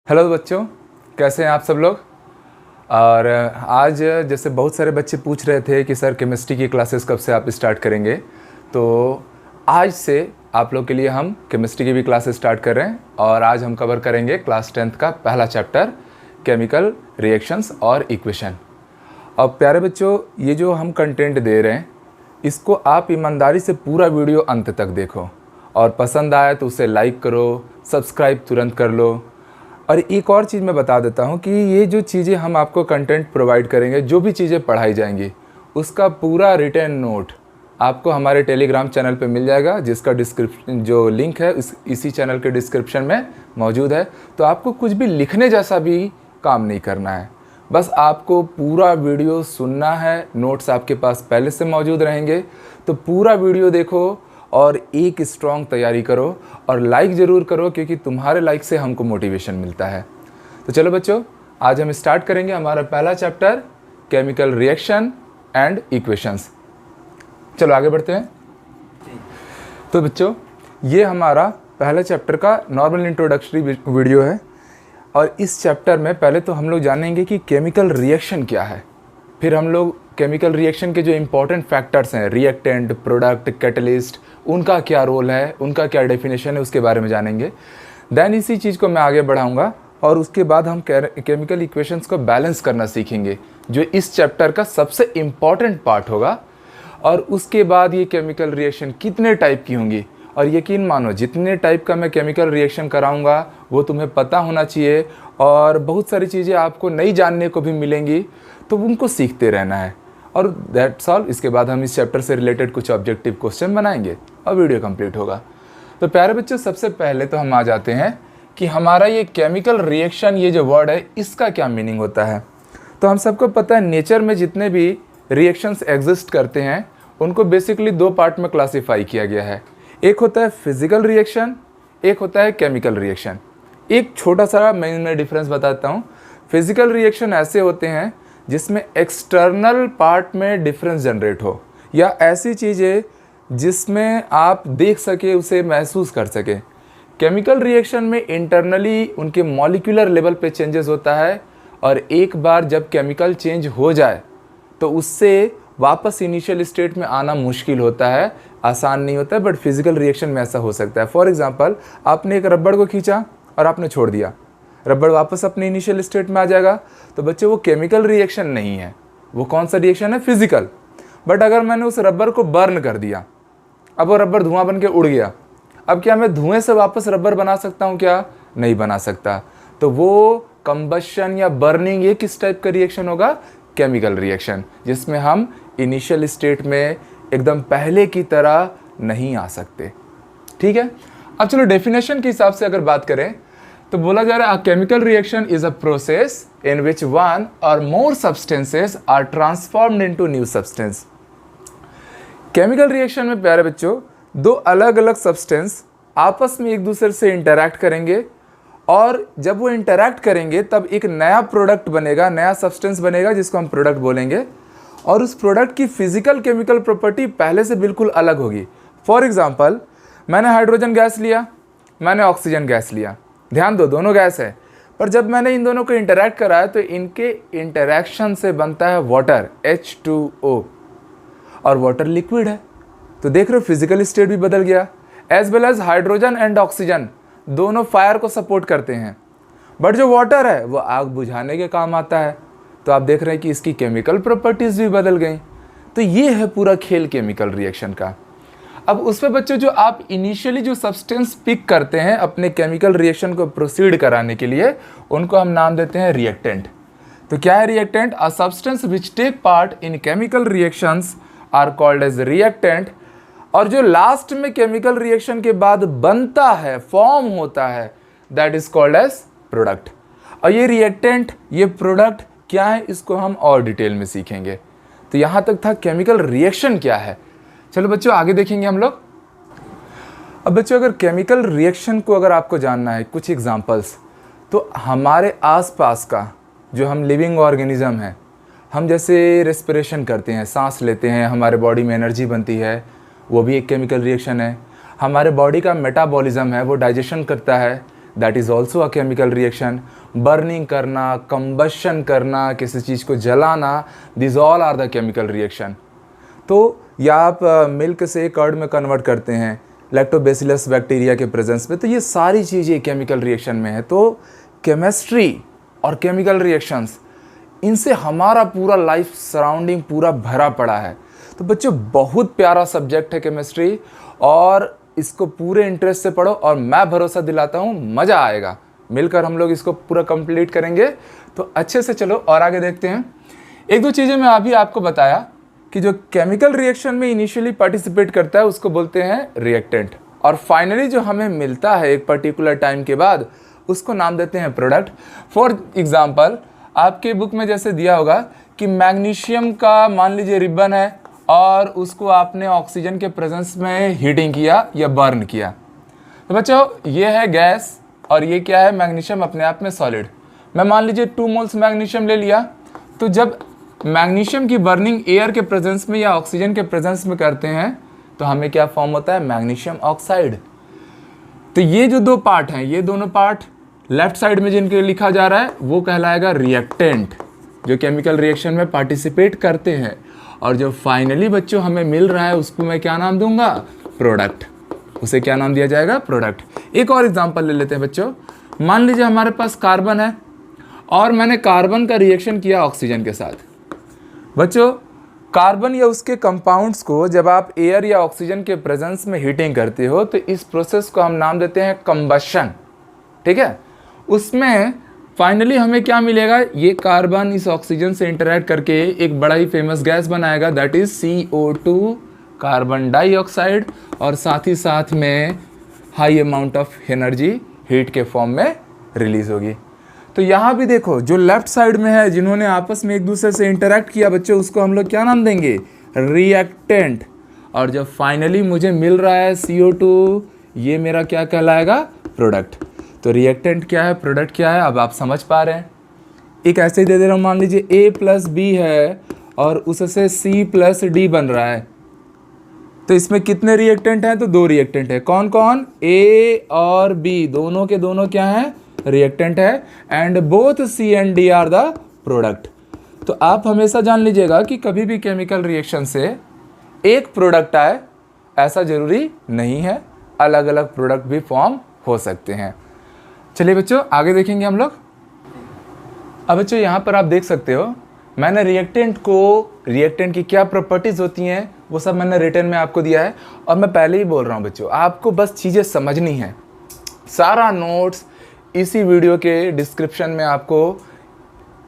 Hello बच्चों, कैसे हैं आप सब लोग। और आज जैसे बहुत सारे बच्चे पूछ रहे थे कि सर केमिस्ट्री की क्लासेस कब से आप स्टार्ट करेंगे, तो आज से आप लोग के लिए हम केमिस्ट्री की भी क्लासेस स्टार्ट कर रहे हैं। और आज हम कवर करेंगे क्लास 10th का पहला चैप्टर केमिकल रिएक्शंस और इक्वेशन। और प्यारे बच्चों, ये जो हम कंटेंट दे रहे हैं इसको आप ईमानदारी से पूरा वीडियो अंत तक देखो, और पसंद आए तो उसे लाइक करो, सब्सक्राइब तुरंत कर लो। और एक और चीज़ मैं बता देता हूँ कि ये जो चीज़ें हम आपको कंटेंट प्रोवाइड करेंगे, जो भी चीज़ें पढ़ाई जाएंगी, उसका पूरा रिटन नोट आपको हमारे टेलीग्राम चैनल पे मिल जाएगा, जिसका डिस्क्रिप्शन जो लिंक है इसी चैनल के डिस्क्रिप्शन में मौजूद है। तो आपको कुछ भी लिखने जैसा भी काम नहीं करना है, बस आपको पूरा वीडियो सुनना है। नोट्स आपके पास पहले से मौजूद रहेंगे, तो पूरा वीडियो देखो और एक स्ट्रॉन्ग तैयारी करो और लाइक ज़रूर करो, क्योंकि तुम्हारे लाइक से हमको मोटिवेशन मिलता है। तो चलो बच्चों, आज हम स्टार्ट करेंगे हमारा पहला chapter chemical reaction and equations. चलो आगे बढ़ते हैं। तो बच्चों, ये हमारा पहला चैप्टर का नॉर्मल इंट्रोडक्टरी वीडियो है। और इस चैप्टर में पहले तो हम लोग जानेंगे कि केमिकल रिएक्शन क्या है, फिर हम लोग केमिकल रिएक्शन के जो इम्पोर्टेंट फैक्टर्स हैं, रिएक्टेंट, प्रोडक्ट, कैटलिस्ट, उनका क्या रोल है, उनका क्या डेफिनेशन है, उसके बारे में जानेंगे। देन इसी चीज़ को मैं आगे बढ़ाऊंगा और उसके बाद हम केमिकल इक्वेशंस को बैलेंस करना सीखेंगे, जो इस चैप्टर का सबसे इम्पॉर्टेंट पार्ट होगा। और उसके बाद ये केमिकल रिएक्शन कितने टाइप की होंगी, और यकीन मानो जितने टाइप का मैं केमिकल रिएक्शन कराऊंगा वो तुम्हें पता होना चाहिए, और बहुत सारी चीज़ें आपको नई जानने को भी मिलेंगी, तो उनको सीखते रहना है। और दैट्स ऑल। इसके बाद हम इस चैप्टर से रिलेटेड कुछ ऑब्जेक्टिव क्वेश्चन बनाएंगे और वीडियो कंप्लीट होगा। तो प्यारे बच्चों, सबसे पहले तो हम आ जाते हैं कि हमारा ये केमिकल रिएक्शन, ये जो वर्ड है, इसका क्या मीनिंग होता है। तो हम सबको पता है नेचर में जितने भी रिएक्शंस एग्जिस्ट करते हैं उनको बेसिकली दो पार्ट में क्लासीफाई किया गया है। एक होता है फिजिकल रिएक्शन, एक होता है केमिकल रिएक्शन। एक छोटा सा मैं इनमें डिफरेंस बताता हूँ। फिजिकल रिएक्शन ऐसे होते हैं जिसमें एक्सटर्नल पार्ट में डिफरेंस जनरेट हो, या ऐसी चीज़ें जिसमें आप देख सके, उसे महसूस कर सके। केमिकल रिएक्शन में इंटरनली उनके मॉलिक्यूलर लेवल पे चेंजेस होता है, और एक बार जब केमिकल चेंज हो जाए तो उससे वापस इनिशियल स्टेट में आना मुश्किल होता है, आसान नहीं होता है। बट फिजिकल रिएक्शन में ऐसा हो सकता है। फॉर एग्जांपल, आपने एक रबड़ को खींचा और आपने छोड़ दिया, रबड़ वापस अपने इनिशियल स्टेट में आ जाएगा। तो बच्चे, वो केमिकल रिएक्शन नहीं है, वो कौन सा रिएक्शन है? फिजिकल। बट अगर मैंने उस रबर को बर्न कर दिया, अब वो रबर धुआं बन के उड़ गया, अब क्या मैं धुएं से वापस रबर बना सकता हूँ? क्या नहीं बना सकता। तो वो कंबशन या बर्निंग, ये किस टाइप का रिएक्शन होगा? केमिकल रिएक्शन, जिसमें हम इनिशियल स्टेट में एकदम पहले की तरह नहीं आ सकते। ठीक है। अब चलो डेफिनेशन के हिसाब से अगर बात करें तो बोला जा रहा है chemical reaction is a process in which one or more substances are transformed into new substance. Chemical reaction में प्यारे बच्चों, दो अलग अलग सब्सटेंस आपस में एक दूसरे से इंटरैक्ट करेंगे, और जब वो इंटरैक्ट करेंगे तब एक नया प्रोडक्ट बनेगा, नया सब्सटेंस बनेगा, जिसको हम प्रोडक्ट बोलेंगे। और उस प्रोडक्ट की फिजिकल केमिकल प्रॉपर्टी पहले से बिल्कुल अलग होगी। फॉर एग्जाम्पल, मैंने हाइड्रोजन गैस लिया, मैंने ऑक्सीजन गैस लिया, ध्यान दो दोनों गैस है, पर जब मैंने इन दोनों को इंटरैक्ट कराया तो इनके इंटरैक्शन से बनता है वाटर, H2O, और वाटर लिक्विड है। तो देख रहे हो, फिजिकल स्टेट भी बदल गया। As well as hydrogen and oxygen दोनों फायर को सपोर्ट करते हैं, बट जो वाटर है वो आग बुझाने के काम आता है। तो आप देख रहे हैं कि इसकी केमिकल प्रॉपर्टीज भी बदल गई। तो ये है पूरा खेल केमिकल रिएक्शन का। अब उस पे बच्चों, जो आप इनिशियली जो सब्सटेंस पिक करते हैं अपने केमिकल रिएक्शन को प्रोसीड कराने के लिए, उनको हम नाम देते हैं रिएक्टेंट। तो क्या है reactant? A substance which take part in chemical reactions are called as reactant. और जो लास्ट में केमिकल रिएक्शन के बाद बनता है, फॉर्म होता है, that is called as product. और ये रिएक्टेंट, ये प्रोडक्ट क्या है, इसको हम और डिटेल में सीखेंगे। तो यहां तक था केमिकल रिएक्शन क्या है। चलो बच्चों, आगे देखेंगे हम लोग। अब बच्चों, अगर केमिकल रिएक्शन को अगर आपको जानना है, कुछ एग्जांपल्स, तो हमारे आसपास का जो हम लिविंग ऑर्गेनिज्म है, हम जैसे रेस्पिरेशन करते हैं, सांस लेते हैं, हमारे बॉडी में एनर्जी बनती है, वो भी एक केमिकल रिएक्शन है। हमारे बॉडी का मेटाबॉलिज्म है, वो डाइजेशन करता है, that is also a chemical reaction. Burning करना, कंबशन करना, किसी चीज़ को जलाना, this all are the chemical reaction. तो या आप मिल्क से कर्ड में कन्वर्ट करते हैं लैक्टोबैसिलस बैक्टीरिया के प्रेजेंस में, तो ये सारी चीज़ें केमिकल रिएक्शन में है। तो केमिस्ट्री और केमिकल रिएक्शंस, इनसे हमारा पूरा लाइफ सराउंडिंग पूरा भरा पड़ा है। तो बच्चों बहुत प्यारा सब्जेक्ट है केमिस्ट्री, और इसको पूरे इंटरेस्ट से पढ़ो, और मैं भरोसा दिलाता हूँ मज़ा आएगा। मिलकर हम लोग इसको पूरा कंप्लीट करेंगे। तो अच्छे से चलो और आगे देखते हैं। एक दो चीज़ें मैं अभी आपको बताया कि जो केमिकल रिएक्शन में इनिशियली पार्टिसिपेट करता है उसको बोलते हैं रिएक्टेंट, और फाइनली जो हमें मिलता है एक पर्टिकुलर टाइम के बाद उसको नाम देते हैं प्रोडक्ट। फॉर एग्जांपल आपके बुक में जैसे दिया होगा कि मैग्नीशियम का मान लीजिए रिबन है, और उसको आपने ऑक्सीजन के प्रेजेंस में हीटिंग किया या बर्न किया। तो बच्चों ये है गैस, और ये क्या है, मैग्नीशियम अपने आप में सॉलिड। मैं मान लीजिए 2 मोल्स मैग्नीशियम ले लिया, तो जब मैग्नीशियम की बर्निंग एयर के प्रेजेंस में या ऑक्सीजन के प्रेजेंस में करते हैं तो हमें क्या फॉर्म होता है, मैग्नीशियम ऑक्साइड। तो ये जो दो पार्ट हैं, ये दोनों पार्ट लेफ्ट साइड में जिनके लिखा जा रहा है वो कहलाएगा रिएक्टेंट, जो केमिकल रिएक्शन में पार्टिसिपेट करते हैं। और जो फाइनली बच्चों हमें मिल रहा है उसको मैं क्या नाम दूंगा, प्रोडक्ट। उसे क्या नाम दिया जाएगा, प्रोडक्ट। एक और एग्जांपल ले लेते हैं बच्चों। मान लीजिए हमारे पास कार्बन है, और मैंने कार्बन का रिएक्शन किया ऑक्सीजन के साथ। बच्चों कार्बन या उसके कंपाउंड्स को जब आप एयर या ऑक्सीजन के प्रेजेंस में हीटिंग करते हो तो इस प्रोसेस को हम नाम देते हैं कंबशन। ठीक है, उसमें फाइनली हमें क्या मिलेगा, ये कार्बन इस ऑक्सीजन से इंटरेक्ट करके एक बड़ा ही फेमस गैस बनाएगा, that is CO2, carbon dioxide, और साथ ही साथ में high amount of energy heat के फॉर्म में रिलीज होगी। तो यहाँ भी देखो जो लेफ्ट साइड में है, जिन्होंने आपस में एक दूसरे से इंटरेक्ट किया बच्चों, उसको हम लोग क्या नाम देंगे, रिएक्टेंट। और जब फाइनली मुझे मिल रहा है CO2, ये मेरा क्या कहलाएगा, प्रोडक्ट। तो रिएक्टेंट क्या है, प्रोडक्ट क्या है, अब आप समझ पा रहे हैं। एक ऐसे ही दे दे रहा हूँ, मान लीजिए A+B है और उससे C+D बन रहा है, तो इसमें कितने रिएक्टेंट हैं, तो 2 रिएक्टेंट है। कौन कौन, A और B दोनों के दोनों क्या हैं, रिएक्टेंट है, and both C and D are the product. तो आप हमेशा जान लीजिएगा कि कभी भी केमिकल रिएक्शन से एक प्रोडक्ट आए ऐसा जरूरी नहीं है, अलग अलग प्रोडक्ट भी फॉर्म हो सकते हैं। चलिए बच्चों आगे देखेंगे हम लोग। अब बच्चों यहाँ पर आप देख सकते हो मैंने रिएक्टेंट की क्या प्रॉपर्टीज होती हैं वो सब मैंने रिटर्न में आपको दिया है, और मैं पहले ही बोल रहा हूँ बच्चों आपको बस चीज़ें समझनी है। सारा नोट्स इसी वीडियो के डिस्क्रिप्शन में आपको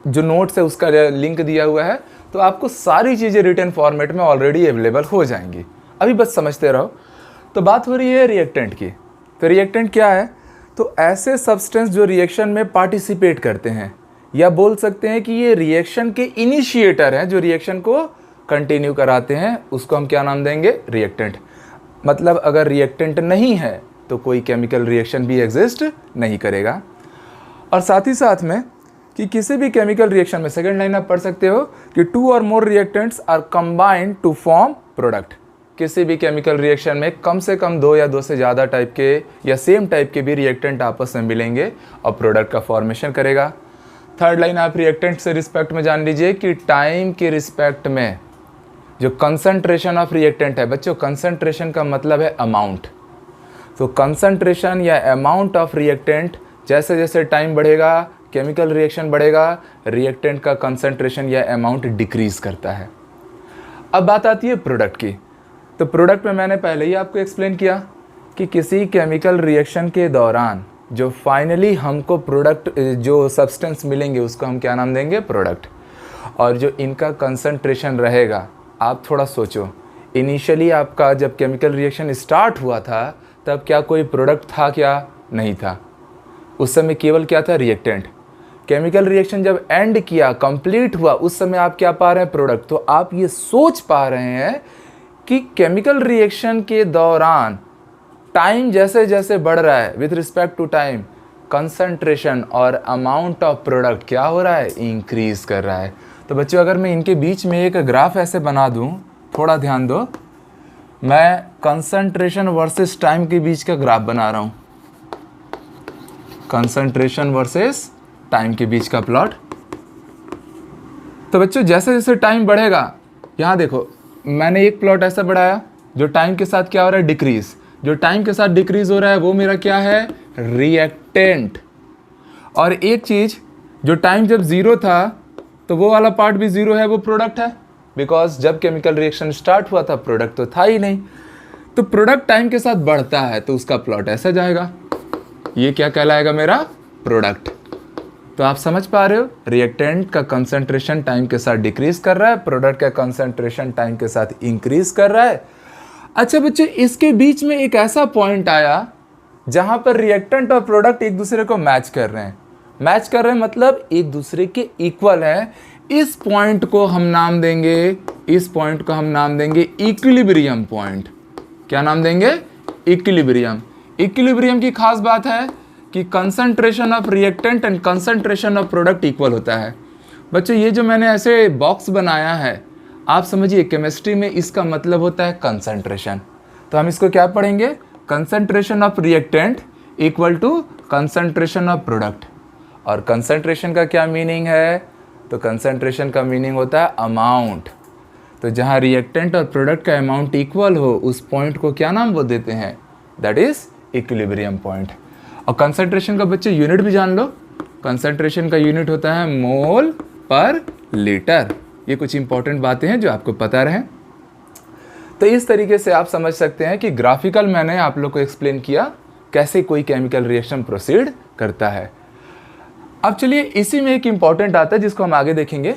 जो नोट्स है उसका लिंक दिया हुआ है, तो आपको सारी चीज़ें रिटर्न फॉर्मेट में ऑलरेडी अवेलेबल हो जाएंगी। अभी बस समझते रहो। तो बात हो रही है रिएक्टेंट की। तो रिएक्टेंट क्या है, तो ऐसे सब्सटेंस जो रिएक्शन में पार्टिसिपेट करते हैं, या बोल सकते हैं कि ये रिएक्शन के इनिशिएटर हैं, जो रिएक्शन को कंटिन्यू कराते हैं, उसको हम क्या नाम देंगे, रिएक्टेंट। मतलब अगर रिएक्टेंट नहीं है तो कोई केमिकल रिएक्शन भी एग्जिस्ट नहीं करेगा। और साथ ही साथ में कि किसी भी केमिकल रिएक्शन में, सेकेंड लाइन आप पढ़ सकते हो कि 2 or more reactants are combined to form product. किसी भी केमिकल रिएक्शन में कम से कम 2 या 2 से ज़्यादा टाइप के या सेम टाइप के भी रिएक्टेंट आपस में मिलेंगे और प्रोडक्ट का फॉर्मेशन करेगा। थर्ड लाइन आप रिएक्टेंट से रिस्पेक्ट में जान लीजिए कि टाइम के रिस्पेक्ट में जो कंसंट्रेशन ऑफ रिएक्टेंट है, बच्चों कंसंट्रेशन का मतलब है अमाउंट। तो कंसंट्रेशन या अमाउंट ऑफ रिएक्टेंट जैसे जैसे टाइम बढ़ेगा, केमिकल रिएक्शन बढ़ेगा, रिएक्टेंट का कंसंट्रेशन या अमाउंट डिक्रीज करता है। अब बात आती है प्रोडक्ट की। तो प्रोडक्ट में मैंने पहले ही आपको एक्सप्लेन किया कि किसी केमिकल रिएक्शन के दौरान जो फाइनली हमको प्रोडक्ट जो सब्सटेंस मिलेंगे उसको हम क्या नाम देंगे, प्रोडक्ट। और जो इनका कंसंट्रेशन रहेगा, आप थोड़ा सोचो, इनिशियली आपका जब केमिकल रिएक्शन स्टार्ट हुआ था तब क्या कोई प्रोडक्ट था, क्या नहीं था, उस समय केवल क्या था, रिएक्टेंट। केमिकल रिएक्शन जब एंड किया, कंप्लीट हुआ, उस समय आप क्या पा रहे हैं, प्रोडक्ट। तो आप ये सोच पा रहे हैं कि केमिकल रिएक्शन के दौरान टाइम जैसे जैसे बढ़ रहा है, with respect to time concentration और अमाउंट ऑफ प्रोडक्ट क्या हो रहा है, इंक्रीज कर रहा है। तो बच्चों अगर मैं इनके बीच में एक ग्राफ ऐसे बना दूं, थोड़ा ध्यान दो, मैं कंसंट्रेशन वर्सेस टाइम के बीच का ग्राफ बना रहा हूं। कंसंट्रेशन वर्सेस टाइम के बीच का प्लॉट। तो बच्चों जैसे जैसे टाइम बढ़ेगा, यहाँ देखो मैंने एक प्लॉट ऐसा बढ़ाया जो टाइम के साथ क्या हो रहा है, डिक्रीज। जो टाइम के साथ डिक्रीज हो रहा है वो मेरा क्या है, रिएक्टेंट। और एक चीज, जो टाइम जब जीरो था तो वो वाला पार्ट भी जीरो है, वो प्रोडक्ट है। बिकॉज जब केमिकल रिएक्शन स्टार्ट हुआ था प्रोडक्ट तो था ही नहीं। तो प्रोडक्ट टाइम के साथ बढ़ता है तो उसका प्लॉट ऐसा जाएगा, ये क्या कहलाएगा, मेरा प्रोडक्ट। तो आप समझ पा रहे हो, रिएक्टेंट का कंसंट्रेशन टाइम के साथ डिक्रीज कर रहा है, प्रोडक्ट का कंसंट्रेशन टाइम के साथ इंक्रीज कर रहा है। अच्छा बच्चे, इसके बीच में एक ऐसा पॉइंट आया जहां पर रिएक्टेंट और प्रोडक्ट एक दूसरे को मैच कर रहे हैं। मैच कर रहे हैं मतलब एक दूसरे के इक्वल है। इस पॉइंट को हम नाम देंगे, इस पॉइंट को हम नाम देंगे इक्विलिब्रियम पॉइंट। क्या नाम देंगे, इक्विलिब्रियम। इक्विलिब्रियम की खास बात है कि concentration of reactant and concentration of product equal होता है। बच्चों ये जो मैंने ऐसे बॉक्स बनाया है, आप समझिए केमिस्ट्री में इसका मतलब होता है कंसंट्रेशन। तो हम इसको क्या पढ़ेंगे, concentration of reactant equal to concentration of product. और कंसंट्रेशन का क्या मीनिंग है, तो कंसंट्रेशन का मीनिंग होता है अमाउंट। तो जहाँ रिएक्टेंट और प्रोडक्ट का अमाउंट इक्वल हो उस पॉइंट को क्या नाम वो देते हैं, दैट इज इक्विलिब्रियम पॉइंट। और कंसंट्रेशन का बच्चे यूनिट भी जान लो, कंसंट्रेशन का यूनिट होता है मोल पर लीटर। ये कुछ इंपॉर्टेंट बातें हैं जो आपको पता रहे। तो इस तरीके से आप समझ सकते हैं कि ग्राफिकल मैंने आप लोग को एक्सप्लेन किया कैसे कोई केमिकल रिएक्शन प्रोसीड करता है। अब चलिए इसी में एक इंपॉर्टेंट आता है जिसको हम आगे देखेंगे।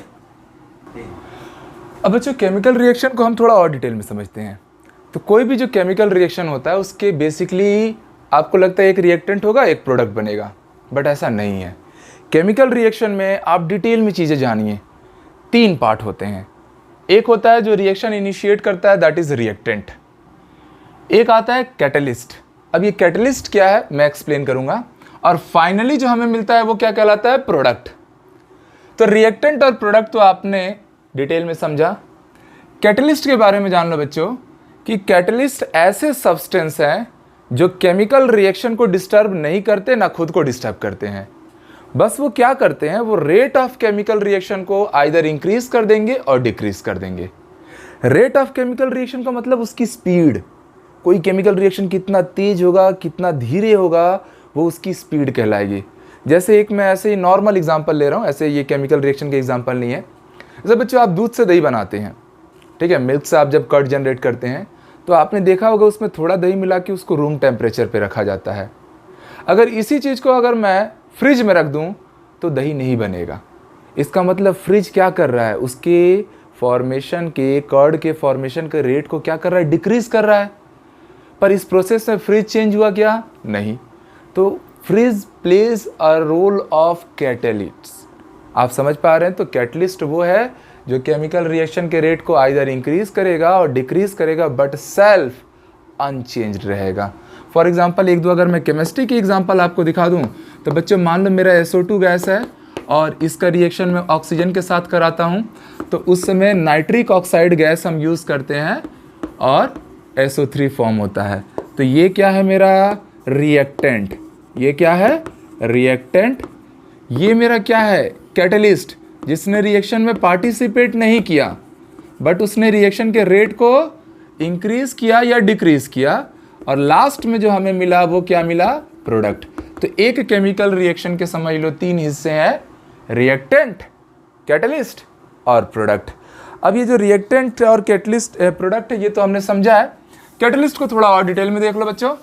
अब बच्चों केमिकल रिएक्शन को हम थोड़ा और डिटेल में समझते हैं। तो कोई भी जो केमिकल रिएक्शन होता है उसके बेसिकली आपको लगता है एक रिएक्टेंट होगा एक प्रोडक्ट बनेगा, बट ऐसा नहीं है। केमिकल रिएक्शन में आप डिटेल में चीज़ें जानिए। 3 पार्ट होते हैं। एक होता है जो रिएक्शन इनिशिएट करता है, दैट इज रिएक्टेंट। एक आता है कैटलिस्ट। अब ये कैटलिस्ट क्या है मैं एक्सप्लेन करूंगा। और फाइनली जो हमें मिलता है वो क्या कहलाता है, प्रोडक्ट। तो रिएक्टेंट और प्रोडक्ट तो आपने डिटेल में समझा। कैटलिस्ट के बारे में जान लो बच्चों कि कैटलिस्ट ऐसे सब्सटेंस हैं जो केमिकल रिएक्शन को डिस्टर्ब नहीं करते, ना खुद को डिस्टर्ब करते हैं। बस वो क्या करते हैं, वो रेट ऑफ केमिकल रिएक्शन को आइदर इंक्रीज कर देंगे और डिक्रीज कर देंगे। रेट ऑफ केमिकल रिएक्शन का मतलब उसकी स्पीड। कोई केमिकल रिएक्शन कितना तेज होगा कितना धीरे होगा वो उसकी स्पीड कहलाएगी। जैसे एक मैं ऐसे ही नॉर्मल एग्जांपल ले रहा हूँ, ऐसे ये केमिकल रिएक्शन के एग्जांपल नहीं है। जैसे बच्चों आप दूध से दही बनाते हैं, ठीक है, मिल्क से आप जब कर्ड जनरेट करते हैं तो आपने देखा होगा उसमें थोड़ा दही मिला के उसको रूम टेम्परेचर पे रखा जाता है। अगर इसी चीज़ को अगर मैं फ्रिज में रख दूं तो दही नहीं बनेगा। इसका मतलब फ्रिज क्या कर रहा है, उसके फॉर्मेशन के, कर्ड के फॉर्मेशन के रेट को क्या कर रहा है, डिक्रीज कर रहा है। पर इस प्रोसेस में फ्रिज चेंज हुआ क्या, नहीं। तो fridge plays a role of catalyst. आप समझ पा रहे हैं। तो कैटलिस्ट वो है जो केमिकल रिएक्शन के रेट को आइदर इंक्रीज करेगा और डिक्रीज करेगा बट सेल्फ अनचेंज्ड रहेगा। फॉर एग्जांपल एक दो अगर मैं केमिस्ट्री की एग्जांपल आपको दिखा दूं तो बच्चों मान लो मेरा SO2 गैस है और इसका रिएक्शन मैं ऑक्सीजन के साथ कराता हूं तो उस समय नाइट्रिक ऑक्साइड गैस हम यूज़ करते हैं और SO3 फॉर्म होता है। तो ये क्या है मेरा रिएक्टेंट, ये क्या है रिएक्टेंट। ये मेरा क्या है कैटलिस्ट, जिसने रिएक्शन में पार्टिसिपेट नहीं किया बट उसने रिएक्शन के रेट को इंक्रीज किया या डिक्रीज किया। और लास्ट में जो हमें मिला वो क्या मिला, प्रोडक्ट। तो एक केमिकल रिएक्शन के समझ लो 3 हिस्से हैं, रिएक्टेंट, कैटलिस्ट और प्रोडक्ट। अब ये जो रिएक्टेंट और कैटलिस्ट प्रोडक्ट है ये तो हमने समझा है। कैटलिस्ट को थोड़ा और डिटेल में देख लो बच्चों।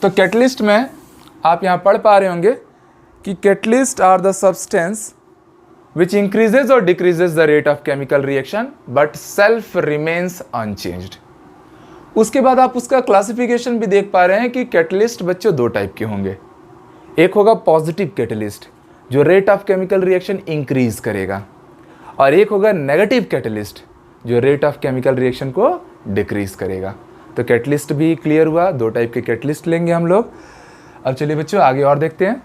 तो कैटलिस्ट में आप यहाँ पढ़ पा रहे होंगे कि catalyst are the substance which increases or decreases the rate of chemical reaction but self remains unchanged। उसके बाद आप उसका क्लासिफिकेशन भी देख पा रहे हैं कि कैटलिस्ट बच्चों 2 टाइप के होंगे। एक होगा पॉजिटिव कैटलिस्ट जो rate of chemical reaction increase करेगा, और एक होगा नेगेटिव कैटलिस्ट जो रेट ऑफ केमिकल रिएक्शन को डिक्रीज करेगा। तो कैटलिस्ट भी क्लियर हुआ, 2 टाइप के कैटलिस्ट लेंगे हम लोग। अब चलिए बच्चों आगे और देखते हैं।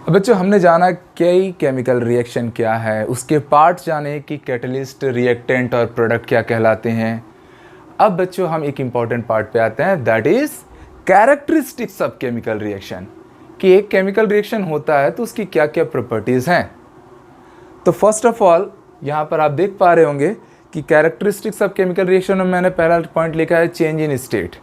अब बच्चों हमने जाना कई केमिकल रिएक्शन क्या है, उसके पार्ट जाने कि कैटलिस्ट, रिएक्टेंट और प्रोडक्ट क्या कहलाते हैं। अब बच्चों हम एक इम्पॉर्टेंट पार्ट पे आते हैं, that is characteristics of chemical reaction, कि एक केमिकल रिएक्शन होता है तो उसकी क्या क्या प्रॉपर्टीज़ हैं। तो फर्स्ट ऑफ ऑल यहाँ पर आप देख पा रहे होंगे कि कैरेक्टरिस्टिक्स ऑफ केमिकल रिएक्शन में मैंने पहला पॉइंट लिखा है change in state.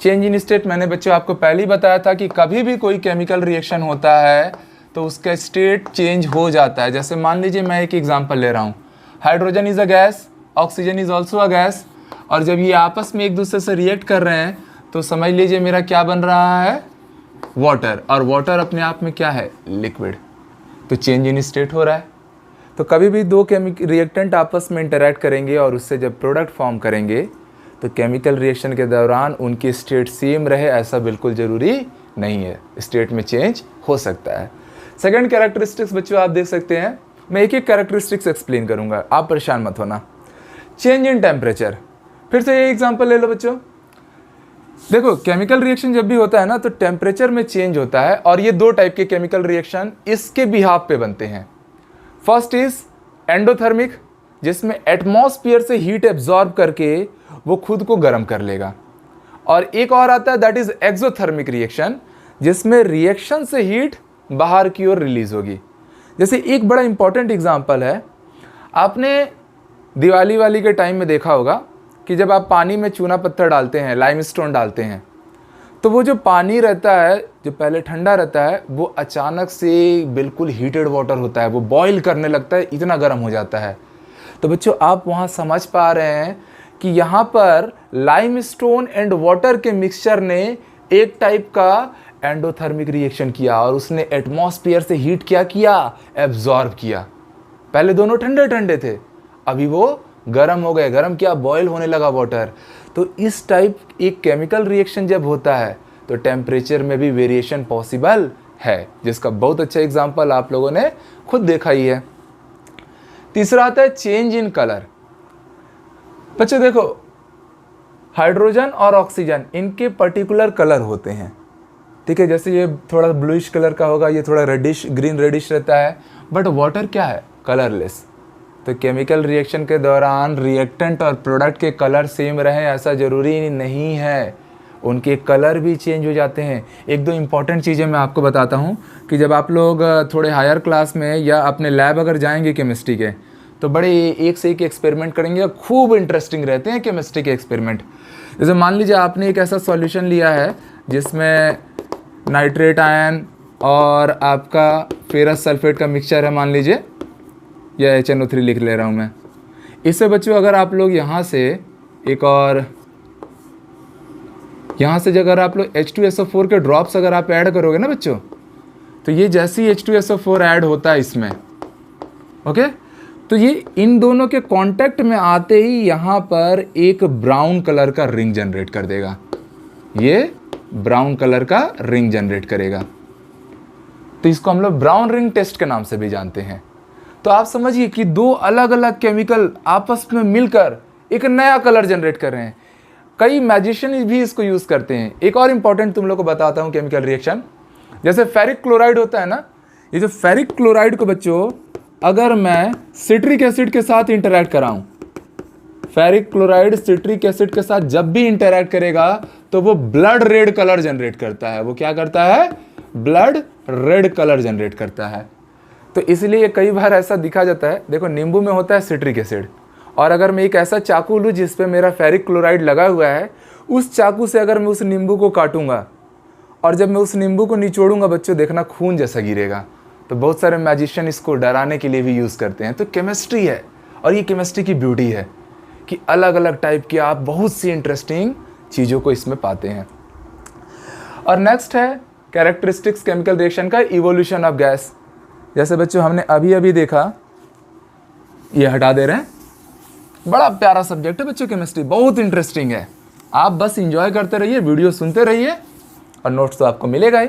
Change in state मैंने बच्चों आपको पहले ही बताया था कि कभी भी कोई केमिकल रिएक्शन होता है तो उसका स्टेट चेंज हो जाता है। जैसे मान लीजिए मैं एक एग्जांपल ले रहा हूँ, hydrogen is a gas, oxygen is also a gas, और जब ये आपस में एक दूसरे से रिएक्ट कर रहे हैं तो समझ लीजिए मेरा क्या बन रहा है, वाटर, और वाटर अपने आप में क्या है, लिक्विड। तो चेंज इन स्टेट हो रहा है। तो कभी भी दो रिएक्टेंट आपस में इंटरैक्ट करेंगे और उससे जब प्रोडक्ट फॉर्म करेंगे तो केमिकल रिएक्शन के दौरान उनकी स्टेट सेम रहे ऐसा बिल्कुल ज़रूरी नहीं है, स्टेट में चेंज हो सकता है। सेकंड कैरेक्टरिस्टिक्स बच्चों आप देख सकते हैं, मैं एक एक कैरेक्टरिस्टिक्स एक्सप्लेन करूंगा, आप परेशान मत होना। चेंज इन टेम्परेचर, फिर से ये एग्जांपल ले लो बच्चों। देखो केमिकल रिएक्शन जब भी होता है ना तो टेम्परेचर में चेंज होता है, और ये दो टाइप के केमिकल रिएक्शन इसके बिहाफ पे बनते हैं। फर्स्ट इज एंडोथर्मिक, जिसमें एटमॉस्फेयर से हीट एब्जॉर्ब करके वो खुद को गर्म कर लेगा, और एक और आता है दैट इज एक्सोथर्मिक रिएक्शन, जिसमें रिएक्शन से हीट बाहर की ओर रिलीज होगी। जैसे एक बड़ा इंपॉर्टेंट एग्जांपल है, आपने दिवाली वाली के टाइम में देखा होगा कि जब आप पानी में चूना पत्थर डालते हैं, लाइमस्टोन डालते हैं, तो वो जो पानी रहता है जो पहले ठंडा रहता है वो अचानक से बिल्कुल हीटेड वाटर होता है, वो बॉईल करने लगता है, इतना गर्म हो जाता है। तो बच्चों आप वहाँ समझ पा रहे हैं कि यहाँ पर लाइमस्टोन एंड वाटर के मिक्सचर ने एक टाइप का एंडोथर्मिक रिएक्शन किया और उसने एटमॉस्फेयर से हीट क्या किया, एब्जॉर्ब किया। पहले दोनों ठंडे ठंडे थे, अभी वो गर्म हो गए, गर्म किया, बॉयल होने लगा वाटर। तो इस टाइप एक केमिकल रिएक्शन जब होता है तो टेम्परेचर में भी वेरिएशन पॉसिबल है, जिसका बहुत अच्छा एग्जांपल आप लोगों ने खुद देखा ही है। तीसरा आता है चेंज इन कलर। बच्चों देखो हाइड्रोजन और ऑक्सीजन इनके पर्टिकुलर कलर होते हैं, ठीक है, जैसे ये थोड़ा ब्लूइश कलर का होगा, ये थोड़ा रेडिश ग्रीन रेडिश रहता है, बट वाटर क्या है, कलरलेस। तो केमिकल रिएक्शन के दौरान रिएक्टेंट और प्रोडक्ट के कलर सेम रहें ऐसा ज़रूरी नहीं है, उनके कलर भी चेंज हो जाते हैं। एक दो इम्पॉर्टेंट चीज़ें मैं आपको बताता हूँ कि जब आप लोग थोड़े हायर क्लास में या अपने लैब अगर जाएंगे केमिस्ट्री के तो बड़े एक से एक एक्सपेरिमेंट करेंगे, खूब इंटरेस्टिंग रहते हैं केमिस्ट्री के एक्सपेरिमेंट। जैसे मान लीजिए आपने एक ऐसा सॉल्यूशन लिया है जिसमें नाइट्रेट आयन और आपका फेरस सल्फेट का मिक्सचर है, मान लीजिए, या HNO3 लिख ले रहा हूँ मैं। इससे बच्चों अगर आप लोग यहाँ से एक और यहाँ से अगर आप लोग H2SO4 के ड्रॉप्स अगर आप ऐड करोगे ना बच्चों, तो ये जैसे ही H2SO4 ऐड होता है इसमें, ओके, तो ये इन दोनों के कांटेक्ट में आते ही यहाँ पर एक ब्राउन कलर का रिंग जनरेट कर देगा, ये ब्राउन कलर का रिंग जनरेट करेगा। तो इसको हम लोग ब्राउन रिंग टेस्ट के नाम से भी जानते हैं। तो आप समझिए कि दो अलग अलग केमिकल आपस में मिलकर एक नया कलर जनरेट कर रहे हैं। कई मैजिशियन भी इसको यूज़ करते हैं। एक और इंपॉर्टेंट तुम लोग को बताता हूँ केमिकल रिएक्शन, जैसे फेरिक क्लोराइड होता है ना, ये जो फेरिक क्लोराइड को बच्चों अगर मैं सिट्रिक एसिड के साथ इंटरैक्ट कराऊं, फेरिक क्लोराइड सिट्रिक एसिड के साथ जब भी इंटरैक्ट करेगा तो वो ब्लड रेड कलर जनरेट करता है। वो क्या करता है, ब्लड रेड कलर जनरेट करता है। तो इसलिए कई बार ऐसा दिखा जाता है, देखो नींबू में होता है सिट्रिक एसिड, और अगर मैं एक ऐसा चाकू लूँ जिस पे मेरा फेरिक क्लोराइड लगा हुआ है, उस चाकू से अगर मैं उस नींबू को काटूंगा और जब मैं उस नींबू को निचोड़ूंगा बच्चों, देखना खून जैसा गिरेगा। तो बहुत सारे मैजिशियन इसको डराने के लिए भी यूज़ करते हैं। तो केमिस्ट्री है, और ये केमिस्ट्री की ब्यूटी है कि अलग अलग टाइप की आप बहुत सी इंटरेस्टिंग चीज़ों को इसमें पाते हैं। और नेक्स्ट है कैरेक्टरिस्टिक्स केमिकल रिएक्शन का, इवोल्यूशन ऑफ गैस। जैसे बच्चों हमने अभी अभी देखा, ये हटा दे रहे हैं, बड़ा प्यारा सब्जेक्ट है बच्चों केमिस्ट्री, बहुत इंटरेस्टिंग है। आप बस इंजॉय करते रहिए, वीडियो सुनते रहिए, और नोट्स तो आपको मिलेगा ही।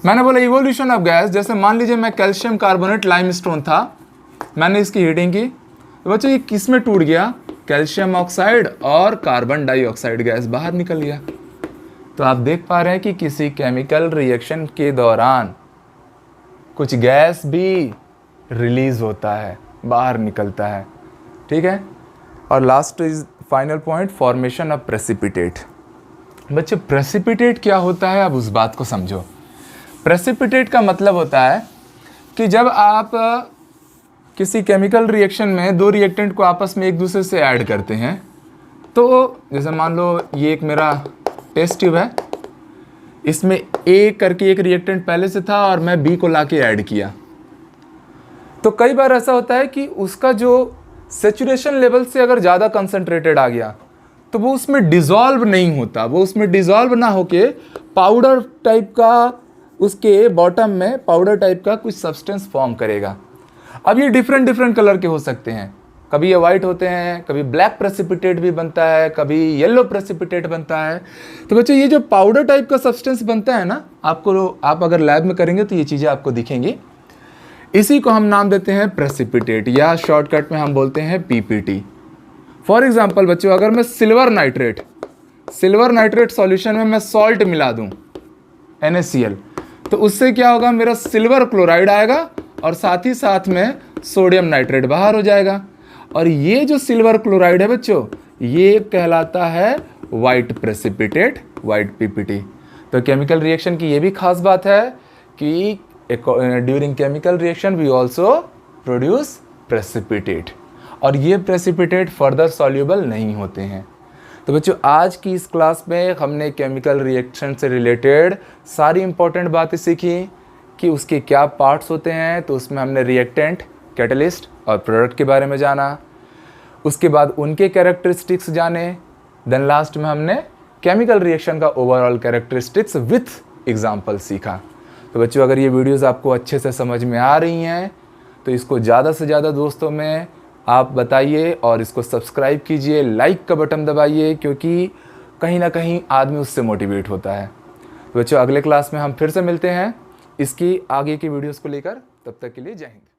मैंने बोला इवोल्यूशन ऑफ गैस, जैसे मान लीजिए मैं कैल्शियम कार्बोनेट लाइमस्टोन था, मैंने इसकी हीटिंग की, तो बच्चों ये किस में टूट गया, कैल्शियम ऑक्साइड और कार्बन डाइऑक्साइड गैस बाहर निकल गया। तो आप देख पा रहे हैं कि किसी केमिकल रिएक्शन के दौरान कुछ गैस भी रिलीज होता है, बाहर निकलता है, ठीक है। और last is final point, formation of precipitate. बच्चे प्रेसिपिटेट क्या होता है, अब उस बात को समझो। प्रेसिपिटेट का मतलब होता है कि जब आप किसी केमिकल रिएक्शन में दो रिएक्टेंट को आपस में एक दूसरे से ऐड करते हैं, तो जैसे मान लो ये एक मेरा टेस्ट ट्यूब है, इसमें ए करके एक रिएक्टेंट पहले से था और मैं बी को लाके ऐड किया, तो कई बार ऐसा होता है कि उसका जो सेचुरेशन लेवल से अगर ज़्यादा कंसंट्रेटेड आ गया तो वो उसमें डिज़ोल्व नहीं होता, वो उसमें डिज़ोल्व ना होके पाउडर टाइप का, उसके बॉटम में पाउडर टाइप का कुछ सब्सटेंस फॉर्म करेगा। अब ये डिफरेंट कलर के हो सकते हैं, कभी ये वाइट होते हैं, कभी ब्लैक प्रेसिपिटेट भी बनता है, कभी येलो प्रेसिपिटेट बनता है। तो बच्चों ये जो पाउडर टाइप का सब्सटेंस बनता है ना, आप अगर लैब में करेंगे तो ये चीज़ें आपको दिखेंगी। इसी को हम नाम देते हैं प्रेसिपिटेट, या शॉर्टकट में हम बोलते हैं पीपीटी। फॉर एग्जाम्पल बच्चों, अगर मैं सिल्वर नाइट्रेट सॉल्यूशन में मैं सॉल्ट मिला दूं NaCl, तो उससे क्या होगा, मेरा सिल्वर क्लोराइड आएगा और साथ ही साथ में सोडियम नाइट्रेट बाहर हो जाएगा। और ये जो सिल्वर क्लोराइड है बच्चों, ये कहलाता है वाइट प्रेसिपिटेट, वाइट पीपीटी। तो केमिकल रिएक्शन की ये भी खास बात है कि during chemical reaction we also produce precipitate, और ये प्रेसिपिटेट फर्दर सॉल्यूबल नहीं होते हैं। तो बच्चों आज की इस क्लास में हमने केमिकल रिएक्शन से रिलेटेड सारी इंपॉर्टेंट बातें सीखी कि उसके क्या पार्ट्स होते हैं। तो उसमें हमने रिएक्टेंट, कैटलिस्ट और प्रोडक्ट के बारे में जाना, उसके बाद उनके कैरेक्टरिस्टिक्स जाने, देन लास्ट में हमने केमिकल रिएक्शन का ओवरऑल कैरेक्टरिस्टिक्स विथ एग्जाम्पल सीखा। तो बच्चों अगर ये वीडियोस आपको अच्छे से समझ में आ रही हैं तो इसको ज़्यादा से ज़्यादा दोस्तों में आप बताइए और इसको सब्सक्राइब कीजिए, लाइक का बटन दबाइए, क्योंकि कहीं ना कहीं आदमी उससे मोटिवेट होता है। तो बच्चों अगले क्लास में हम फिर से मिलते हैं इसकी आगे की वीडियोस को लेकर, तब तक के लिए जय हिंद।